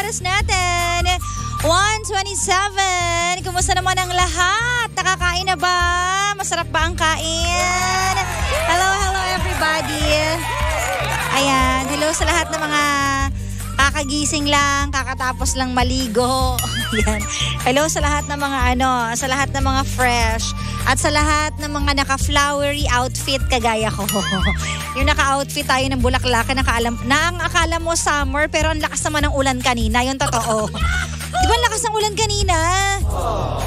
oras natin, 1:27. Kumusta naman ang lahat? Nakakain na ba? Masarap ba ang kain? Hello everybody. Ayan, hello sa lahat ng mga kakagising lang, kakatapos lang maligo. Ayan. Hello sa lahat ng mga sa lahat ng mga fresh at sa lahat ng mga naka-flowery outfit kagaya ko. Yung naka-outfit tayo ng bulaklak na ang akala mo summer pero ang lakas naman ng ulan kanina. Yung totoo. Di ba ang lakas ng ulan kanina?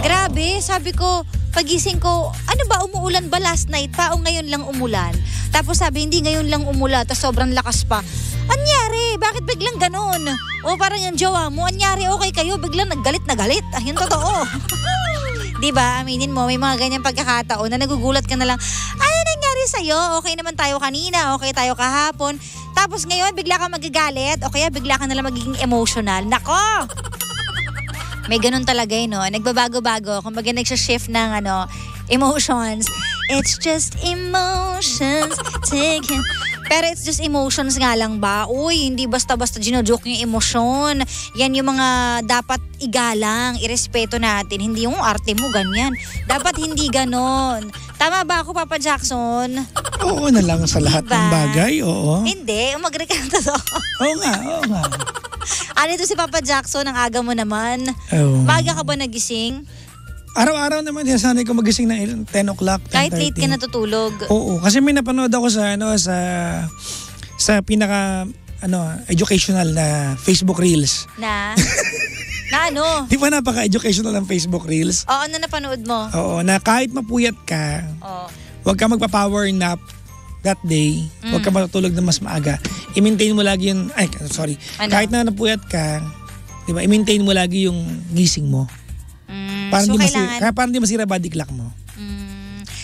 Grabe, sabi ko, pagising ko, ano ba, umuulan ba last night pa o ngayon lang umulan? Tapos sabi, hindi ngayon lang umulan, tapos sobrang lakas pa. Anyari? Bakit biglang ganun? O parang yung jowa mo, anyari, okay kayo, biglang naggalit na galit. Ay, yung totoo. Diba, aminin mo, may mga ganyang pagkakataon na nagugulat ka na lang, ano nangyari sa'yo? Okay naman tayo kanina, okay tayo kahapon. Tapos ngayon, bigla ka magagalit o kaya bigla ka nalang magiging emotional. Nako! May ganun talaga no? Nagbabago-bago. Kumbaga nagsha-shift ng emotions. It's just emotions taken. Pero it's just emotions nga lang ba? Uy, hindi basta-basta gino-joke yung emosyon. Yan yung mga dapat igalang, irespeto natin. Hindi yung arte mo, ganyan. Dapat hindi ganon. Tama ba ako, Papa Jackson? Oo na lang sa lahat ng bagay, oo. Hindi, umagri ka na totoo. Oo nga. Ano ito si Papa Jackson, ang aga mo naman? Oh. Maga ka ba nagising? Araw-araw naman, sanay ko magising ng 10 o'clock, 10:30. Kahit late ka natutulog? Oo, kasi may napanood ako sa pinaka educational na Facebook Reels. Na ano? Di ba napaka-educational ng Facebook Reels? Oo, ano napanood mo? Oo, na kahit mapuyat ka, huwag ka magpa-power nap that day, huwag ka matutulog na mas maaga. I-maintain mo lagi yung, kahit na napuyat ka, di ba, i-maintain mo lagi yung gising mo. Parang di masira body clock mo.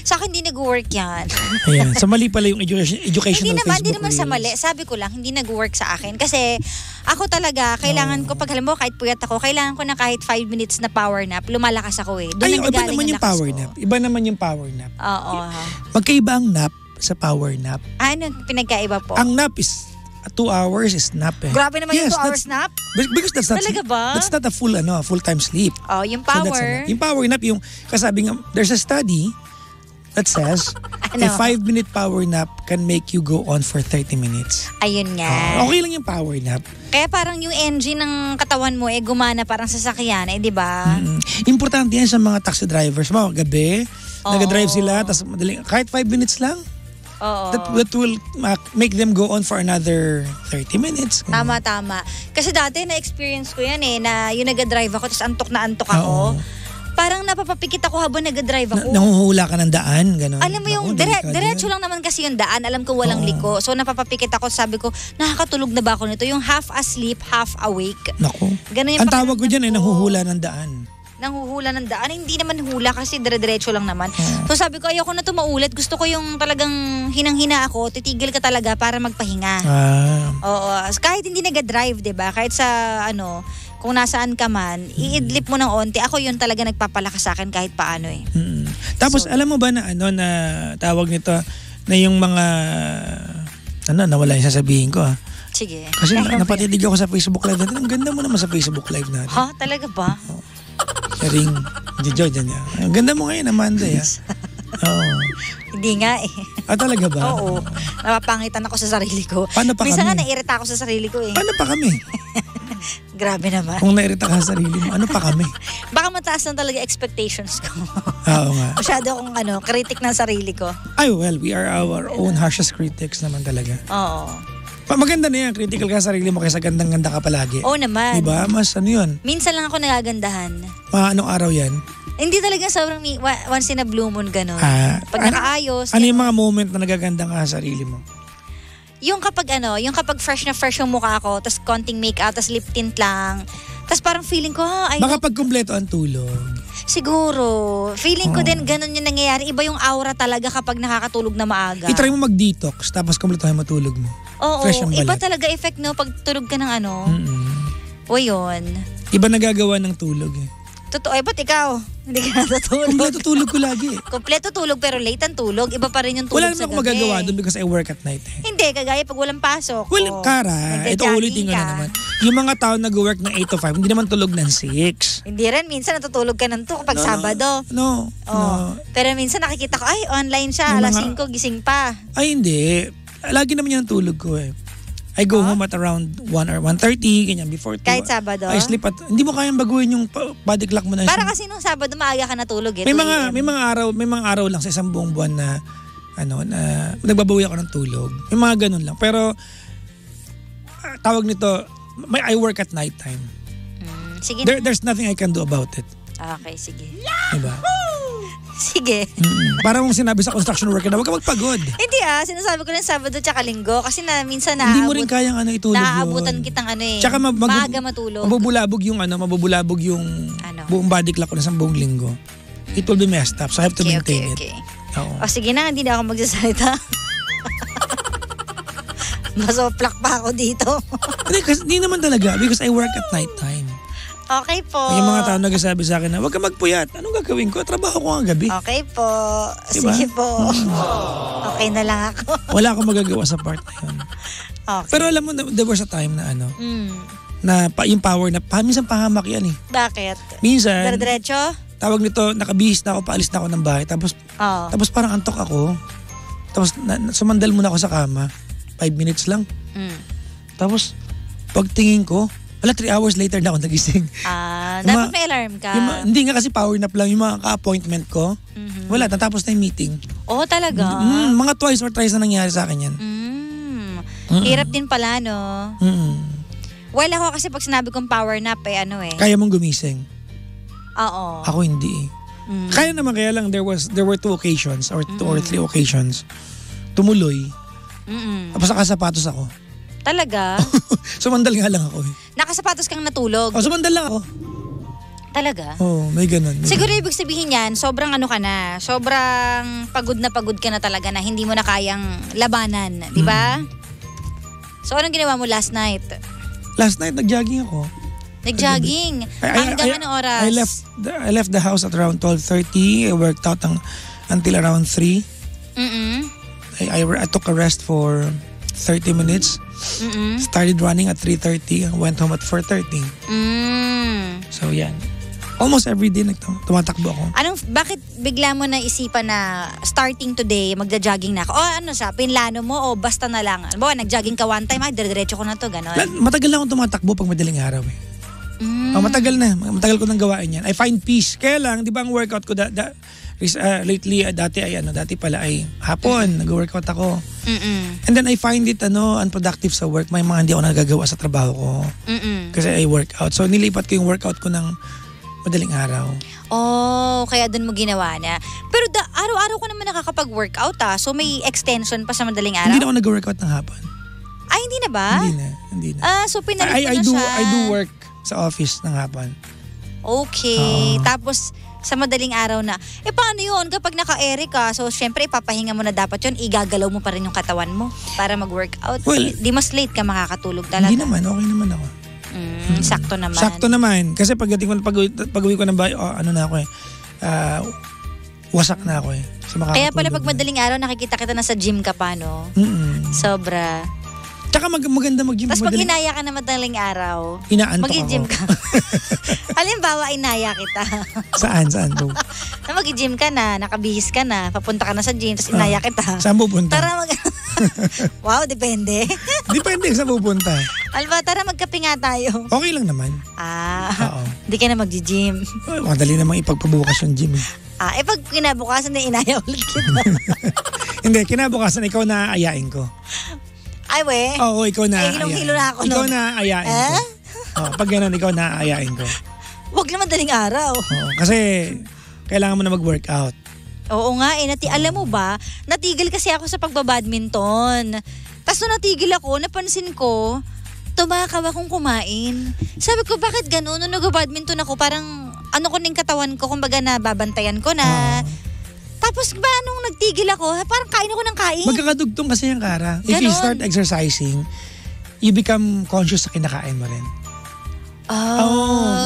Sa akin, hindi nag-work yan. Ayan. So, mali pala yung educational hindi Facebook naman Reels. sa mali. Sabi ko lang, hindi nag-work sa akin. Kasi ako talaga, kailangan ko, pag alam mo, kahit puyat ako, kailangan ko na kahit 5 minutes na power nap, lumalakas ako eh. Doon iba naman yung power nap. Iba naman yung power nap. Oo. Magkaiba ang nap sa power nap. Ano pinagkaiba po? Ang nap is 2 hours is nap eh. Grabe naman yung 2 hours nap? Because that's not talaga ba? That's not a full-time sleep. Oh, yung power. So yung power nap, yung kasabi nga, there's a study that says a 5-minute power nap can make you go on for 30 minutes. Ayun nga. Okay lang yung power nap. Kaya parang yung engine ng katawan mo gumana parang sasakyan di ba? Importante yan sa mga taxi drivers. Gabi, nag-drive sila, tapos kahit 5 minutes lang. That will make them go on for another 30 minutes. Tama. Kasi dati na-experience ko yan na yung nag-drive ako tapos antok na antok ako. Parang napapapikit ako habang nag-drive ako. Nanguhula ka ng daan, gano'n. Alam mo yung diretso lang naman kasi yung daan. Alam ko walang liko. So napapapikit ako. Sabi ko, nakakatulog na ba ako nito? Yung half asleep, half awake. Naku. Ganun yung ang tawag ko dyan nanguhula ng daan. Nanghuhula ng daan. Hindi naman hula kasi dire-diretso lang naman. So sabi ko, ayoko na ito maulit. Gusto ko yung talagang hinang-hina ako. Titigil ka talaga para magpahinga. Oo. Kahit hindi nag-drive, diba? Kahit sa kung nasaan ka man, i-idlip mo ng onti. Ako yun talaga nagpapalakas sa akin kahit paano eh. Tapos alam mo ba na na tawag nito na yung mga nawala yung sasabihin ko Sige. Kasi napatitig ako sa Facebook Live natin. Ang ganda mo naman sa Facebook Live natin. Ha? Talaga ba? Sharing. Ang ganda mo ngayon, Amanda. Hindi nga eh. Talaga ba? Oo. Napapangitan ako sa sarili ko. Paano pa Minsan kami? nga nairita ako sa sarili ko eh. Paano pa kami? Grabe naman. Kung nairita ka sa sarili mo, ano pa kami? Baka mataas lang talaga expectations ko. Oo nga. Masyado akong critic ng sarili ko. We are our own harshest critics naman talaga. Oo. Maganda na yan, critical ka sa sarili mo kaysa gandang-ganda ka palagi. Oo naman. Diba? Mas yun? Minsan lang ako nagagandahan. Anong araw yan? Hindi talaga sobrang once in a blue moon gano'n. Pag nakaayos. Ano yung mga moment na nagaganda ka sa sarili mo? Yung kapag fresh na fresh yung mukha ko, tas konting makeup, tas lip tint lang. Tas parang feeling ko, baka pag kumpleto ang tulog. Siguro. Feeling ko din ganun yung nangyayari. Iba yung aura talaga kapag nakakatulog na maaga. I-try mo mag-detox, tapos kumpleto yung matulog mo. Oo, iba talaga effect pag tulog ka ng O yun. Iba nagagawa ng tulog eh. Totoo. Ba't ikaw? Hindi ka natutulog? Kumpleto tulog ko lagi. Kompleto tulog pero late ang tulog. Iba pa rin yung tulog Wala sa gabi. naman ako magagawa doon because I work at night. Hindi, kagaya pag walang pasok. Well, Kara, ito ulitin ko na naman. Yung mga tao nag-work ng 8 to 5, hindi naman tulog ng 6. Hindi rin. Minsan natutulog ka ng 2 kapag Sabado. No. Pero minsan nakikita ko, ay, online siya. Alas 5, gising pa. Ay, hindi. Lagi naman yung tulog ko eh. I go home at around 1 or 1:30, ganyan, before 2. Kahit Sabado? I sleep at, hindi mo kayang baguhin yung body clock mo na. Para kasi nung Sabado maaga ka natulog eh. May mga araw lang sa isang buong buwan na nagbabawi ako ng tulog. May mga ganun lang. Pero tawag nito, I work at night time. Sige. There's nothing I can do about it. Okay, sige. Diba? Sige. Parang mong sinabi sa construction worker na huwag ka magpagod. Hindi sinasabi ko lang Sabado tsaka Linggo kasi minsan hindi mo rin kayang itulog yun. Naaabutan kitang Tsaka maaga matulog. Mabubulabog yung buong body clock ko na sa buong linggo. It will be messed up, so I have to maintain it. Okay. Oo. Sige na, hindi na ako magsasalita. Masoplak pa ako dito. Hindi naman talaga because I work at night time. Okay po. Yung mga tao nagsasabi sa akin na huwag ka magpuyat. Anong gagawin ko? Trabaho ko ang gabi. Okay po. Diba? Sige po. Okay na lang ako. Wala akong magagawa sa part na yun. Okay. Pero alam mo, there was a time na na yung power na minsan pahamak yan eh. Bakit? Minsan, Diretso? tawag nito, nakabihis na ako, paalis na ako ng bahay. Tapos parang antok ako. Tapos sumandal muna ako sa kama. 5 minutes lang. Tapos pagtingin ko, 3 hours later na ako nagising. Dapat may alarm ka. Hindi nga kasi power nap lang yung mga ka-appointment ko. Wala, natapos na yung meeting. Oh, talaga? Mga twice or thrice na nangyari sa akin yan. Hirap din pala, no? Well, ako kasi pag sinabi kong power nap, Kaya mong gumising? Oo. Ako hindi eh. Kaya naman, kaya lang there were 2 occasions or 2 or 3 occasions. Tumuloy. Tapos nakasapatos ako. Talaga? Sumandal nga lang ako eh. Nakasapatos kang natulog? Sumandal lang ako. Talaga? May ganun. Siguro ibig sabihin yan, sobrang ka na. Sobrang pagod ka na talaga na hindi mo na kayang labanan. Di ba? So anong ginawa mo last night? Last night, nag-jogging ako. Nag-jogging? Hanggang anong oras? I left the house at around 12:30. I worked out until around 3. I took a rest for 30 minutes. Started running at 3:30. Went home at 4:30. So yan. Almost every day tumatakbo ako. Bakit bigla mo naisipan na starting today, magja-jogging na ako? Pinlano mo o basta na lang? Nag-jogging ka one time, diretso ko na to, gano'n? Matagal na akong tumatakbo pag madaling araw eh. Matagal ko nang gawain yan. I find peace. Kaya lang, di ba ang workout ko lately, dati pala ay hapon, nag-workout ako. And then I find it unproductive sa work. May mga hindi ako nagagawa sa trabaho ko. Kasi I work out. So nilipat ko yung workout ko ng madaling araw. Kaya dun mo ginawa na. Pero araw-araw ko naman nakakapag-workout So may extension pa sa madaling araw? Hindi na ako nag-workout ng hapon. Ay, hindi na ba? Hindi na. So pinalit mo na siya. I do work sa office ng hapon. Okay. Tapos sa madaling araw na. Paano yun? Kapag naka-ere ka, so syempre ipapahinga mo na dapat yun, igagalaw mo pa rin yung katawan mo para mag-workout. Well, di mas late ka makakatulog talaga. Hindi naman, okay naman ako. Sakto naman. Sakto naman. Kasi pag-uwi ko ng bahay, na ako eh. Wasak na ako eh. So, kaya pala pag madaling araw, nakikita kita na sa gym ka pa, no? Sobra. Tsaka maganda mag-gym. Tapos pag inaya ka na madaling araw, inaantok mag-gym ka. Halimbawa, inaya kita. Saan po? Na mag-gym ka na, nakabihis ka na, papunta ka na sa gym, tapos inaya kita. Saan pupunta? Tara Wow, depende. Depende saan pupunta. Tara magkape nga tayo. Okay lang naman. Hindi ka na mag-gym. Madali namang ipagpabukas yung gym eh. Pag kinabukasan na inaya ulit kita. Hindi, kinabukasan ikaw na aayain ko. Ay, we? Oo, ikaw na aayain. Hilong-hilo na ako. Ikaw na aayain ko. Pag gano'n, ikaw na aayain ko. Huwag naman daling araw. Kasi kailangan mo na mag-workout. Oo nga alam mo ba, natigil kasi ako sa pagbabadminton. Tapos nung natigil ako, napansin ko, tumakaw akong kumain. Sabi ko, bakit gano'n? Nung nag-badminton ako, parang ko na yung katawan ko, kumbaga nababantayan ko na. Tapos ba nung nagtigil ako, parang kain ako ng kain. Magkakadugtong kasi yung Kara. If you start exercising, you become conscious sa kinakain mo rin.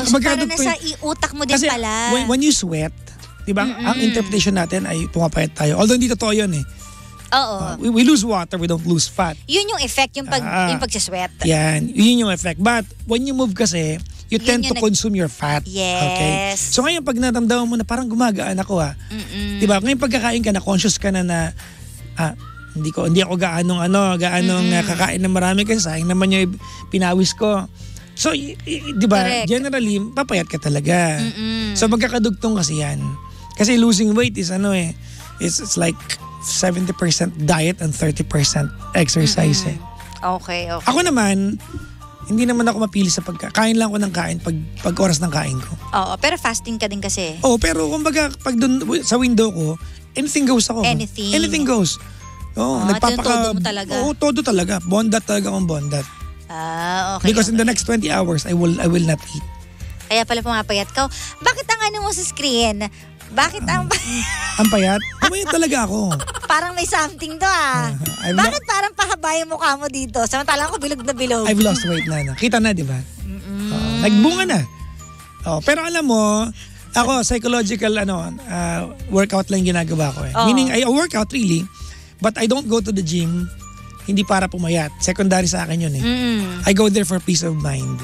So para nasa utak mo din kasi pala. When you sweat, diba, ang interpretation natin ay pumapayat tayo. Although hindi totoo yun eh. Oo. We lose water, we don't lose fat. Yun yung effect, yung pagsisweat. Yan, yun yung effect. But when you move kasi, you tend to consume your fat. Yes. Okay? So ngayon, pag naramdaman mo na parang gumagaan ako diba? Ngayon pagkakain ka na, conscious ka na hindi ako gaanong kakain ng marami kasi sayang naman yung pinawis ko. So, diba, correct. Generally, papayat ka talaga. So magkakadugtong kasi yan. Kasi losing weight is it's like 70% diet and 30% exercise Okay. Ako naman, hindi naman ako mapili sa pagkain lang ako ng kain pag oras ng kain ko. Oo, pero fasting ka din kasi. Oo, pero kumbaga pag doon sa window ko, anything goes ako. Anything goes. Oo, todo mo talaga. Oo, todo talaga. Bondat talaga akong bondat. Okay. Because in the next 20 hours, I will not eat. Kaya pala pumapayat ka. Bakit ang mo sa screen? Bakit ang payat? Pumayat talaga ako. Parang may something to Bakit parang pahaba yung mukha mo dito? Samantala ako bilog na bilog. I've lost weight na. Kita na, di ba? Nagbunga na. Pero alam mo, ako, psychological workout lang ginagawa ko Meaning, I work out really, but I don't go to the gym hindi para pumayat. Secondary sa akin yun I go there for peace of mind.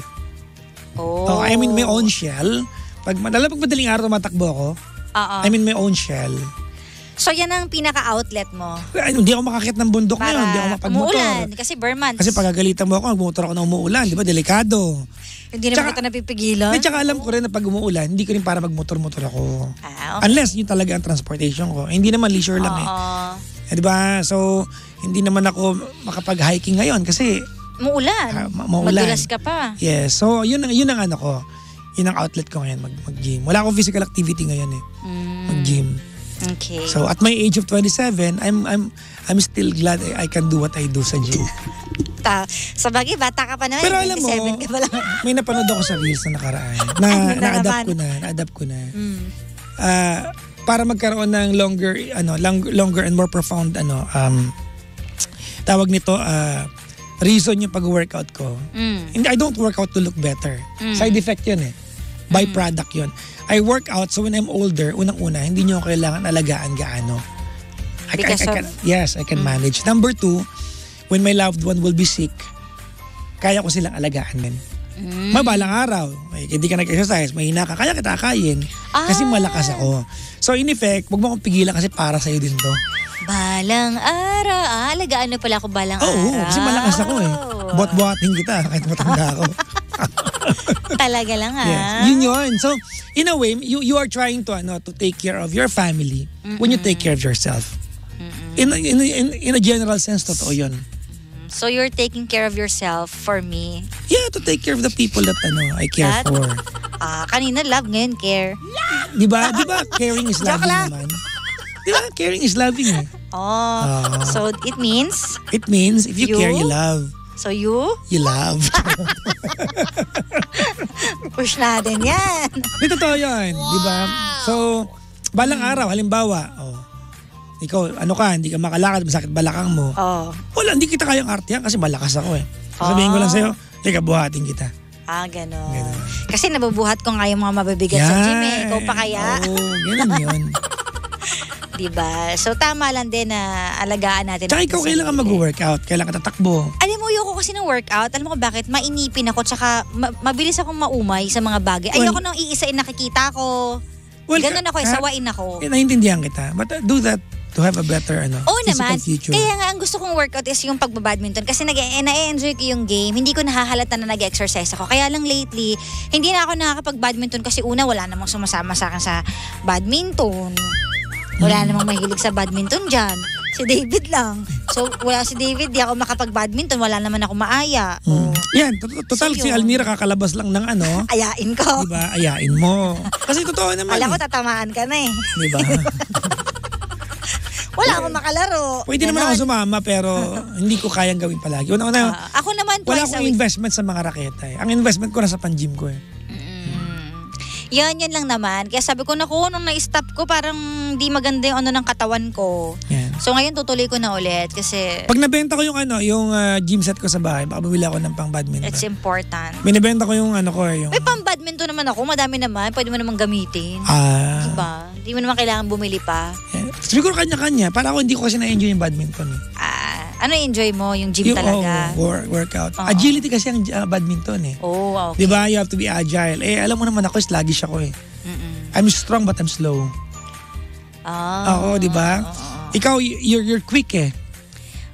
I'm in my own shell. Pag madaling araw matakbo ako, I'm in my own shell. So yan ang pinaka-outlet mo? Hindi ako makakit ng bundok ngayon. Hindi ako makapag-motor. Umuulan, kasi bare months. Kasi pagagalitan mo ako, magmotor ako na umuulan. Di ba? Delikado. Hindi naman kita napipigilan? Tsaka alam ko rin na pag umuulan, hindi ko rin para magmotor-motor ako. Okay. Unless yun talaga ang transportation ko. Hindi naman leisure lang di ba? So, hindi naman ako makapag-hiking ngayon kasi Muulan. Madulas ka pa. Yes. So, yun ang ano ko. Yun ang outlet ko ngayon, mag-gym. Wala akong physical activity ngayon mag-gym. Okay. So at my age of 27, I'm still glad I can do what I do sa gym. Sa bagay, bata ka pa naman. Pero alam mo, ka pa lang. may napanood ako sa reels na nakaraan. Na-adapt ko na. Para magkaroon ng longer and more profound tawag nito reason yung pag-workout ko. I don't work out to look better. Side effect yun Byproduct yun. I work out so when I'm older, unang-una, hindi nyo kailangan alagaan gaano. I can manage. Number 2, when my loved one will be sick, kaya ko silang alagaan din. Mabalang araw, hindi ka nag-exercise, mahina ka, kaya kita akayin. Kasi malakas ako. So in effect, huwag mo akong pigilan kasi para sa'yo din to. Balang araw. Alagaan na pala ako balang araw. Oo, kasi malakas ako Buhat-buhatin kita kahit matanda ako. Talaga lang Yes, yun. So, in a way, you are trying to take care of your family when you take care of yourself. In a general sense, totoo yun. So, you're taking care of yourself for me? Yeah, to take care of the people that I care for. Kanina love, ngayon care. Di ba? Caring is loving naman. Di ba? Caring is loving So, it means? It means if you care, you love. So you? You love. Push natin yan. Di totoo yan, di ba? So, balang araw, halimbawa, ikaw, hindi ka makalakad, masakit balakang mo. Wala, hindi kita kayang artihan kasi malakas ako Sabihin ko lang sa'yo, buhatin kita. Ganon. Kasi nabubuhat ko nga yung mga mabibigat sa gym Ikaw pa kaya? Ganun yun. Diba? So tama lang din na alagaan natin. Tsaka ikaw kailangan mag-workout, kailangan tatakbo. Alam mo, ayoko kasi ng workout. Alam mo ko bakit? Mainipin ako, tsaka mabilis akong maumay sa mga bagay. Ayoko nang iisa nakikita ko. Ganun ako, sawain ako. Naiintindihan kita. But do that to have a better physical future. Kaya nga, ang gusto kong workout is yung pagbabadminton kasi na-enjoy ko yung game. Hindi ko nahahalata na nag-exercise ako. Kaya lang lately, hindi na ako nakakapag-badminton kasi una, wala namang sumasama sa akin sa badminton. Wala namang mahilig sa badminton dyan. Si David lang. So, wala si David, di ako makapag-badminton. Wala naman ako maaya. Yan, total si Almira kakalabas lang ng ayain ko. Diba? Ayain mo. Kasi totoo naman. Alam ko, tatamaan ka na Diba? Wala akong makalaro. Pwede naman ako sumama pero hindi ko kayang gawin palagi. Ako naman wala akong investment sa mga raketa Ang investment ko nasa pan-gym ko Yan lang naman. Kaya sabi ko, naku, nung na-stop ko, parang di maganda yung ng katawan ko. Yan. So ngayon tutuloy ko na ulit kasi pag nabenta ko yung gym set ko sa bahay, baka bumili ako ng pang-badminton. It's important. Binibenta ko yung yung may pang-badminton badminton naman ako, madami naman. Pwede mo naman gamitin. Diba? Hindi mo naman kailangan bumili pa. Siguro kanya-kanya. Para ako hindi ko kasi na-enjoy yung badminton. Ano enjoy mo? Yung gym talaga? Workout. Agility kasi ang badminton eh. Okay. Diba? You have to be agile. Alam mo naman ako, sluggish ako eh. I'm strong but I'm slow. Oo, diba? Ikaw, you're quick eh.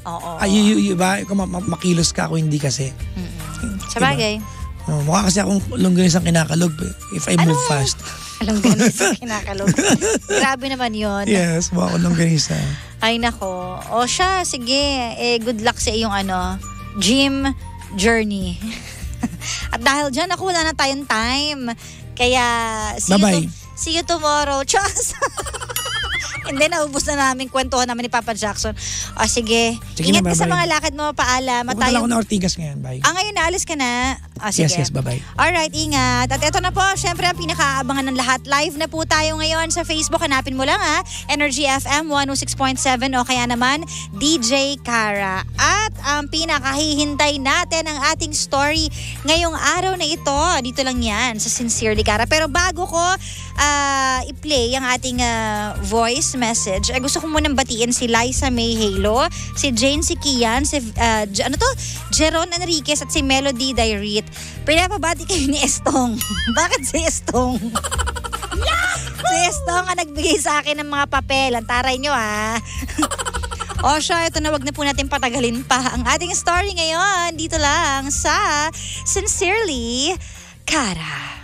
Oo. Diba? Ikaw makilos ka, ako hindi kasi. Sabagay. Mukha kasi akong longganisang kinakalog if I move fast. Longganisa kinakalog. Grabe naman yun. Yes, mukha akong longganisa. Ay nako. O siya, sige. Good luck sa iyong gym journey. At dahil dyan, ako wala na tayong time. Kaya, see you tomorrow. Chos! Hindi, naubos na namin kwentuhan namin ni Papa Jackson. Sige. Ingat ka sa mga lakad mo, paalam. Pupunta lang ako na Ortigas ngayon, bye. Ngayon naalis ka na? Sige. Yes, bye-bye. Alright, ingat. At eto na po, syempre ang pinakaabangan ng lahat. Live na po tayo ngayon sa Facebook. Hanapin mo lang Energy FM 106.7 o kaya naman DJ Kara. At ang pinakahihintay natin ang ating story ngayong araw na ito. Dito lang yan sa Sincerely Kara. Pero bago ko i-play ang ating voice message, gusto ko munang batiin si Liza May Halo, si Jane Sikian, si Jeron Enriquez at si Melody Dairit. Pinapabati kayo ni Estong. Bakit si Estong? Si Estong ang nagbigay sa akin ng mga papel. Ang taray nyo O siya, ito na, wag na po natin patagalin pa ang ating story ngayon. Dito lang sa Sincerely Kara.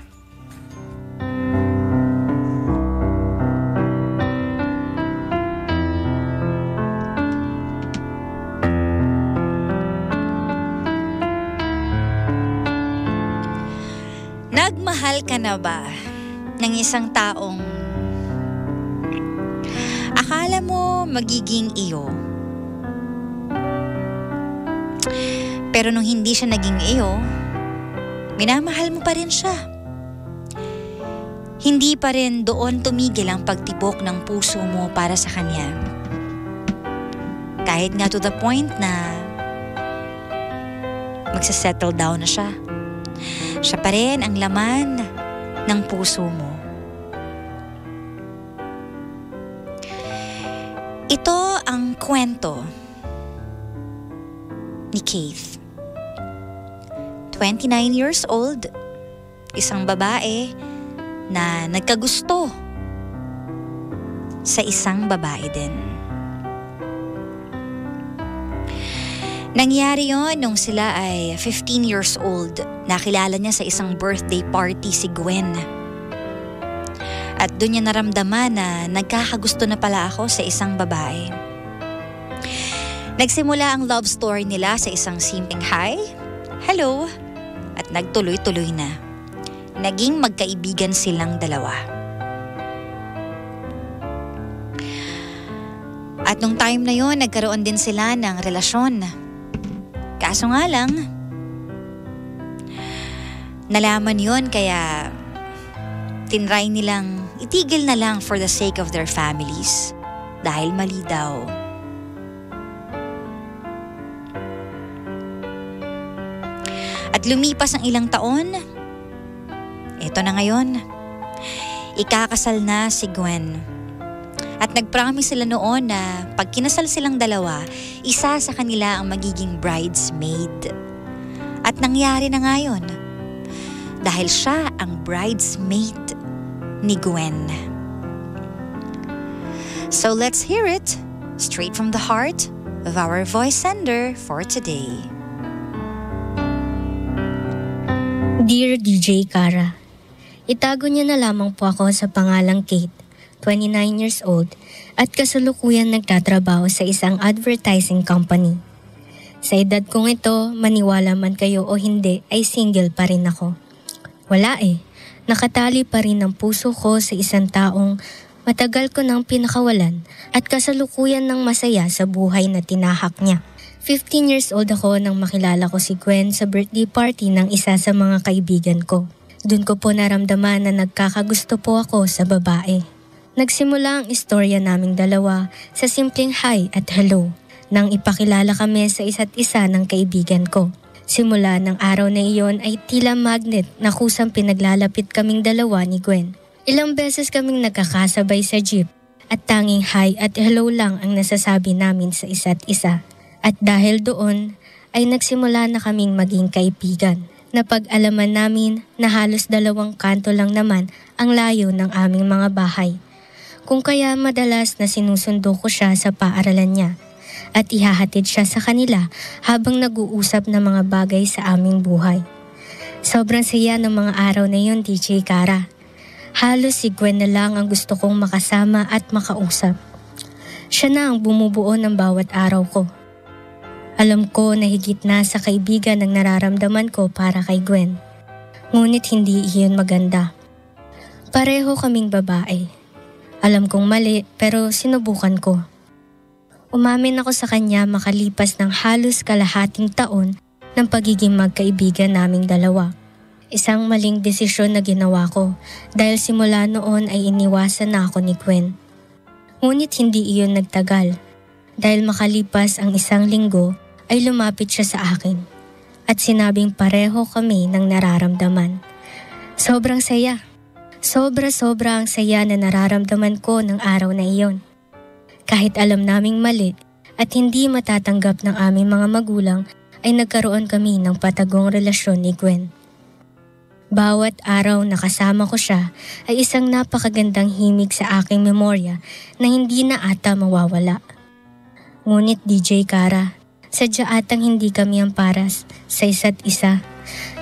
Nagmahal ka na ba ng isang taong akala mo magiging iyo? Pero nung hindi siya naging iyo, minamahal mo pa rin siya. Hindi pa rin doon tumigil ang pagtibok ng puso mo para sa kanya. Kahit nga to the point na magsasettle down na siya. Siya pa rin ang laman ng puso mo. Ito ang kwento ni Keith. 29 years old, isang babae na nagkagusto sa isang babae din. Nangyari yon nung sila ay 15 years old. Nakilala niya sa isang birthday party si Gwen. At doon niya naramdaman na nagkakagusto na pala ako sa isang babae. Nagsimula ang love story nila sa isang simpleng hi, hello, at nagtuloy-tuloy na. Naging magkaibigan silang dalawa. At nung time na yon, nagkaroon din sila ng relasyon. Kaso nga lang, nalaman yon kaya tinry nilang itigil na lang for the sake of their families. Dahil mali daw. At lumipas ang ilang taon, eto na ngayon, ikakasal na si Gwen. At nag-promise sila noon na pag kinasal silang dalawa, isa sa kanila ang magiging bridesmaid. At nangyari na ngayon. Dahil siya ang bridesmaid ni Gwen. So let's hear it straight from the heart of our voice sender for today. Dear DJ Kara, itago niya na lamang po ako sa pangalang Kate, 29 years old, at kasalukuyan nagtatrabaho sa isang advertising company. Sa edad kong ito, maniwala man kayo o hindi, ay single pa rin ako. Wala nakatali pa rin ang puso ko sa isang taong matagal ko nang pinakawalan at kasalukuyan ng masaya sa buhay na tinahak niya. 15 years old ako nang makilala ko si Gwen sa birthday party ng isa sa mga kaibigan ko. Doon ko po naramdaman na nagkakagusto po ako sa babae. Nagsimula ang istorya naming dalawa sa simpleng hi at hello nang ipakilala kami sa isa't isa ng kaibigan ko. Simula ng araw na iyon ay tila magnet na kusang pinaglalapit kaming dalawa ni Gwen. Ilang beses kaming nagkakasabay sa jeep at tanging hi at hello lang ang nasasabi namin sa isa't isa. At dahil doon ay nagsimula na kaming maging kaibigan. Napag-alaman namin na halos 2 kanto lang naman ang layo ng aming mga bahay. Kung kaya madalas na sinusundo ko siya sa paaralan niya at ihahatid siya sa kanila habang nag-uusap ng mga bagay sa aming buhay. Sobrang saya ng mga araw na yun, DJ Kara. Halos si Gwen na lang ang gusto kong makasama at makausap. Siya na ang bumubuo ng bawat araw ko. Alam ko na higit na sa kaibigan ang nararamdaman ko para kay Gwen. Ngunit hindi iyon maganda. Pareho kaming babae. Alam kong mali pero sinubukan ko. Umamin ako sa kanya makalipas ng halos kalahating taon ng pagiging magkaibigan naming dalawa. Isang maling desisyon na ginawa ko dahil simula noon ay iniwasan na ako ni Gwen. Ngunit hindi iyon nagtagal. Dahil makalipas ang 1 linggo ay lumapit siya sa akin at sinabing pareho kami ng nararamdaman. Sobrang saya. Sobra-sobra ang saya na nararamdaman ko ng araw na iyon. Kahit alam naming mali at hindi matatanggap ng aming mga magulang ay nagkaroon kami ng patagong relasyon ni Gwen. Bawat araw na kasama ko siya ay isang napakagandang himig sa aking memorya na hindi na ata mawawala. Ngunit DJ Kara, sadya atang hindi kami ang paras sa isa't isa.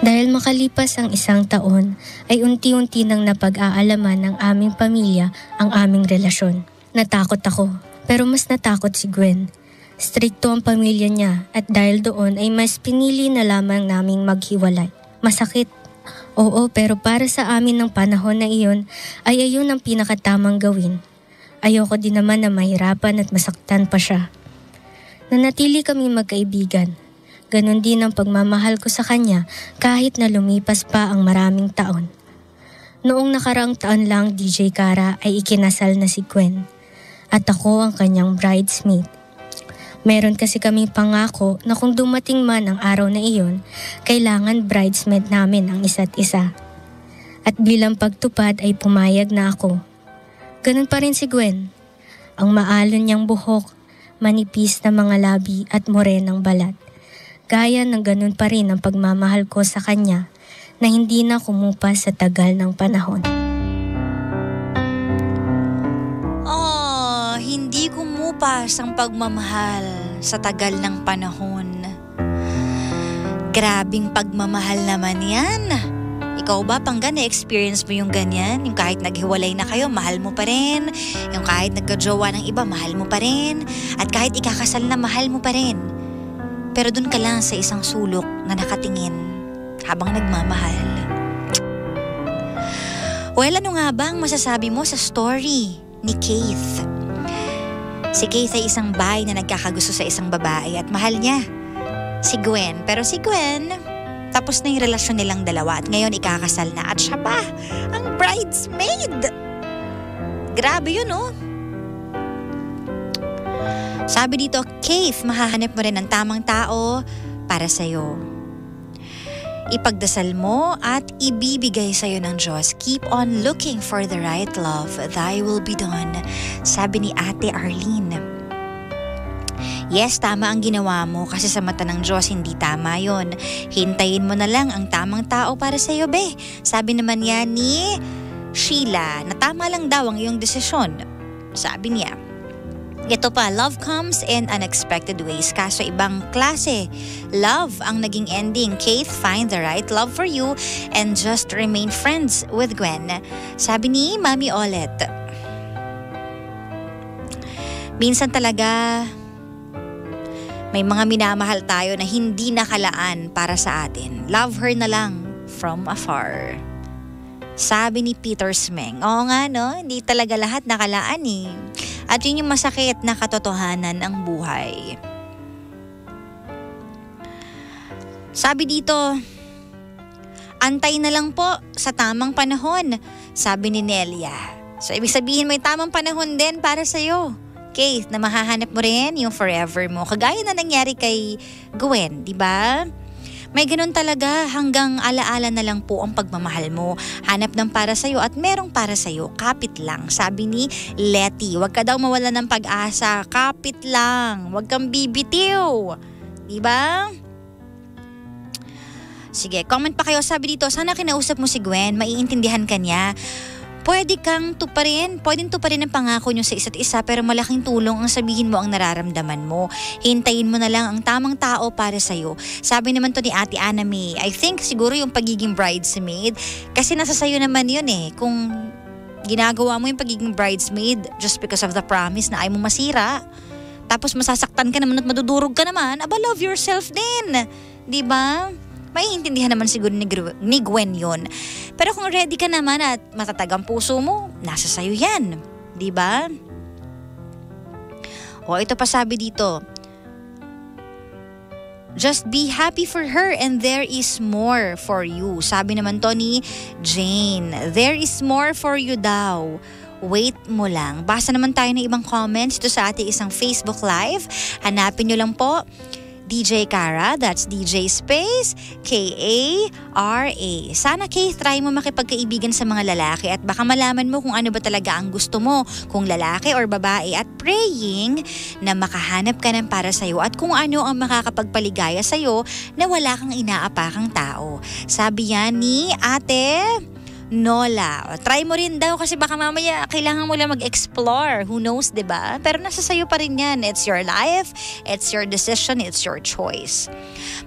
Dahil makalipas ang 1 taon ay unti-unti nang napag-aalaman ng aming pamilya ang aming relasyon. Natakot ako, pero mas natakot si Gwen. Strikto ang pamilya niya at dahil doon ay mas pinili na lamang naming maghiwalay. Masakit. Oo, pero para sa amin ng panahon na iyon ay ayun ang pinakatamang gawin. Ayoko din naman na mahirapan at masaktan pa siya. Nanatili kami magkaibigan. Ganon din ang pagmamahal ko sa kanya kahit na lumipas pa ang maraming taon. Noong nakaraang taon lang, DJ Kara, ay ikinasal na si Gwen at ako ang kanyang bridesmaid. Meron kasi kaming pangako na kung dumating man ang araw na iyon, kailangan bridesmaid namin ang isa't isa. At bilang pagtupad ay pumayag na ako. Ganon pa rin si Gwen. Ang maalon niyang buhok, manipis na mga labi at morenang balat. Gaya ng ganun pa rin ang pagmamahal ko sa kanya na hindi na kumupas sa tagal ng panahon. Hindi kumupas ang pagmamahal sa tagal ng panahon. Grabing pagmamahal naman yan. Ikaw ba, Pangga, na-experience mo yung ganyan? Yung kahit naghiwalay na kayo, mahal mo pa rin. Yung kahit nagkajowa ng iba, mahal mo pa rin. At kahit ikakasal na, mahal mo pa rin. Pero dun ka lang sa isang sulok na nakatingin habang nagmamahal. Well, ano nga ba ang masasabi mo sa story ni Keith? Si Keith ay isang bay na nagkakagusto sa isang babae at mahal niya si Gwen. Pero si Gwen, tapos na yung relasyon nilang dalawa at ngayon ikakasal na at siya pa ang bridesmaid. Grabe yun, oh. Sabi dito, Keith, mahahanap mo rin ang tamang tao para sa'yo. Ipagdasal mo at ibibigay sa'yo ng Diyos. Keep on looking for the right love. Thy will be done. Sabi ni Ate Arlene. Yes, tama ang ginawa mo kasi sa mata ng Diyos hindi tama yon. Hintayin mo na lang ang tamang tao para sa'yo, be. Sabi naman yan ni Sheila na tama lang daw ang iyong desisyon. Sabi niya, ito pa, love comes in unexpected ways. Kaso ibang klase. Love ang naging ending. Keith, find the right love for you and just remain friends with Gwen. Sabi ni Mami Olet. Minsan talaga, may mga minamahal tayo na hindi nakalaan para sa atin. Love her na lang from afar. Sabi ni Peter Smeng. Oo nga, no? Hindi talaga lahat nakalaan eh. At yun yung masakit na katotohanan ng buhay. Sabi dito, antay na lang po sa tamang panahon, sabi ni Nelia. So ibig sabihin may tamang panahon din para sa'yo, Keith, na mahahanap mo rin yung forever mo. Kagaya na nangyari kay Gwen, di ba? May ganun talaga, hanggang alaala na lang po ang pagmamahal mo. Hanap ng para sa'yo at merong para sa'yo. Kapit lang. Sabi ni Letty, huwag ka daw mawala ng pag-asa. Kapit lang. Huwag kang bibitiw. Diba? Sige, comment pa kayo. Sabi dito, sana kinausap mo si Gwen. Maiintindihan ka niya. Pwedeng tuparin ang pangako nyo sa isa't isa, pero malaking tulong ang sabihin mo ang nararamdaman mo. Hintayin mo na lang ang tamang tao para sa'yo. Sabi naman to ni Ate Anna May, I think siguro yung pagiging bridesmaid, kasi nasa sayo naman yun eh. Kung ginagawa mo yung pagiging bridesmaid just because of the promise na ayaw mo masira, tapos masasaktan ka naman at madudurog ka naman, love yourself din. Diba? Maiintindihan naman siguro ni Gwen yun. Pero kung ready ka naman at matatag ang puso mo, nasa sayo yan. Diba? O ito pa sabi dito, just be happy for her and there is more for you. Sabi naman to ni Jane, there is more for you daw. Wait mo lang. Basa naman tayo ng ibang comments ito sa ating isang Facebook Live. Hanapin nyo lang po DJ Cara, that's DJ space K-A-R-A. Sana try mo makipagkaibigan sa mga lalaki at baka malaman mo kung ano ba talaga ang gusto mo, kung lalaki or babae, at praying na makahanap ka ng para sa'yo at kung ano ang makakapagpaligaya sa'yo na wala kang inaapakang tao. Sabi yan ni Ate Nola. Try mo rin daw kasi baka mamaya kailangan mo lang mag-explore. Who knows, diba? Pero nasa sayo pa rin yan. It's your life, it's your decision, it's your choice.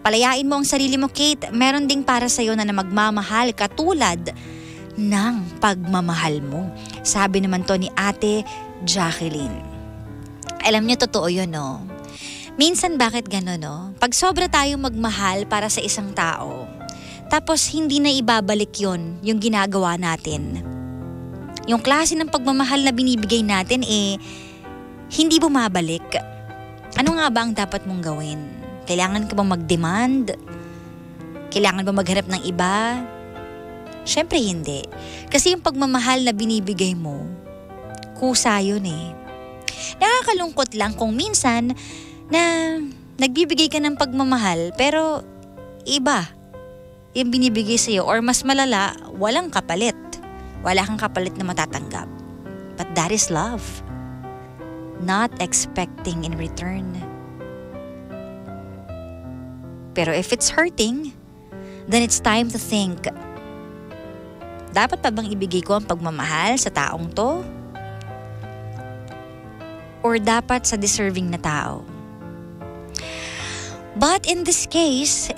Palayain mo ang sarili mo, Kate. Meron ding para sa'yo na magmamahal katulad ng pagmamahal mo. Sabi naman to ni Ate Jacqueline. Alam niyo, totoo yun, no? Minsan bakit gano'n, no? Pag sobra tayong magmahal para sa isang tao, tapos hindi na ibabalik yon yung ginagawa natin. Yung klase ng pagmamahal na binibigay natin hindi bumabalik. Ano nga ba ang dapat mong gawin? Kailangan ka bang mag-demand? Kailangan ba maghanap ng iba? Syempre hindi. Kasi yung pagmamahal na binibigay mo, kusa yun eh. Nakakalungkot lang kung minsan na nagbibigay ka ng pagmamahal pero iba yung binibigay sa'yo, or mas malala, walang kapalit. Wala kang kapalit na matatanggap. But that is love. Not expecting in return. Pero if it's hurting, then it's time to think, dapat pa bang ibigay ko ang pagmamahal sa taong to? Or dapat sa deserving na tao? But in this case,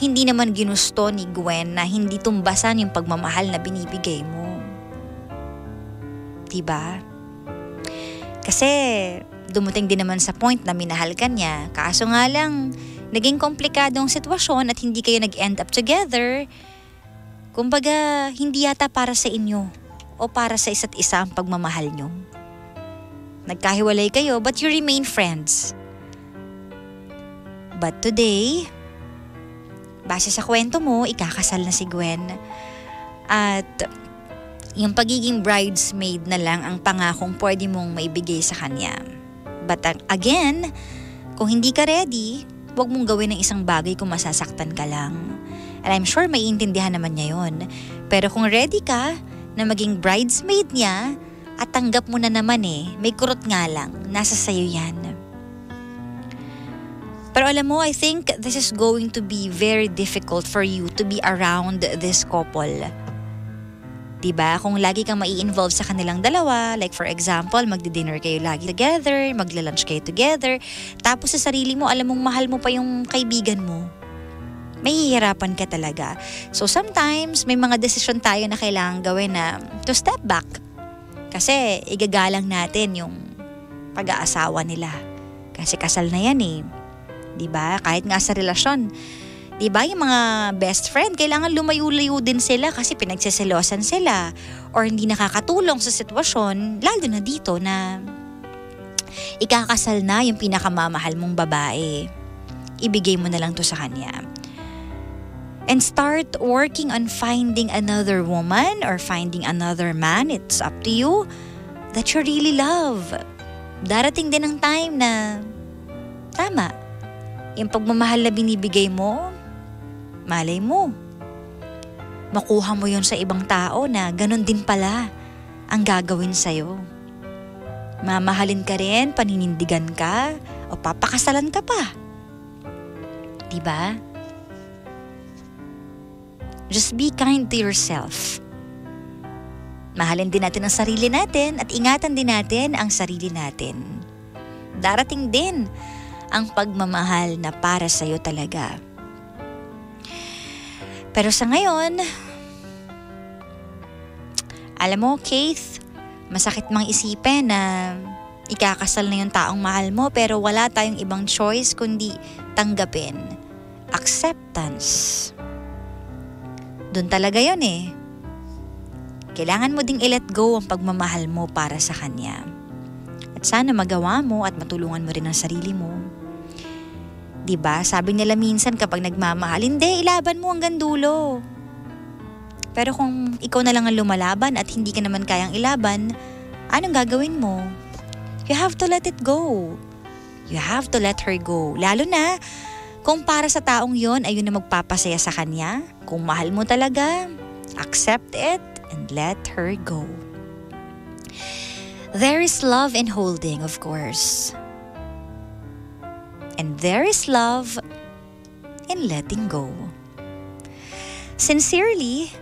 hindi naman ginusto ni Gwen na hindi tumbasan yung pagmamahal na binibigay mo. Diba? Kasi dumating din naman sa point na minahal ka niya. Kaso nga lang, naging komplikadong sitwasyon at hindi kayo nag-end up together. Kumbaga, hindi yata para sa inyo o para sa isa't isa ang pagmamahal nyo. Nagkahiwalay kayo but you remain friends. But today, base sa kwento mo, ikakasal na si Gwen. At yung pagiging bridesmaid na lang ang pangakong pwede mong maibigay sa kanya. But again, kung hindi ka ready, huwag mong gawin ng isang bagay kung masasaktan ka lang. And I'm sure maiintindihan naman niya yun. Pero kung ready ka na maging bridesmaid niya at tanggap mo na naman may kurot nga lang, nasa sayo yan. Pero alam mo, I think this is going to be very difficult for you to be around this couple. Diba? Kung lagi kang mai-involve sa kanilang dalawa, like for example, magdi-dinner kayo lagi together, magla-lunch kayo together, tapos sa sarili mo, alam mong mahal mo pa yung kaibigan mo, mahihirapan ka talaga. So sometimes, may mga desisyon tayo na kailangan gawin na to step back. Kasi igagalang natin yung pag-aasawa nila. Kasi kasal na yan Diba? Kahit nga sa relasyon. Diba? Yung mga best friend, kailangan lumayo-layo din sila kasi pinagseselosan sila or hindi nakakatulong sa sitwasyon, lalo na dito na ikakasal na yung pinakamamahal mong babae. Ibigay mo na lang to sa kanya. And start working on finding another woman or finding another man. It's up to you that you really love. Darating din ang time na tama. Yung pagmamahal na binibigay mo, Malay mo, makuha mo yun sa ibang tao na ganun din pala ang gagawin sa'yo. Mamahalin ka rin, paninindigan ka, o papakasalan ka pa. Diba? Just be kind to yourself. Mahalin din natin ang sarili natin at ingatan din natin ang sarili natin. Darating din ang pagmamahal na para sa'yo talaga. Pero sa ngayon, alam mo, Keith, masakit mang isipin na ikakasal na yung taong mahal mo pero wala tayong ibang choice kundi tanggapin. Acceptance. Doon talaga yun eh. Kailangan mo ding i-let go ang pagmamahal mo para sa kanya. At sana magawa mo at matulungan mo rin ang sarili mo. Diba? Sabi nila minsan kapag nagmamahal, hindi, ilaban mo hanggang dulo. Pero kung ikaw na lang ang lumalaban at hindi ka naman kayang ilaban, anong gagawin mo? You have to let it go. You have to let her go. Lalo na kung para sa taong yon ay yun na magpapasaya sa kanya. Kung mahal mo talaga, accept it and let her go. There is love in holding, of course. And there is love in letting go. Sincerely,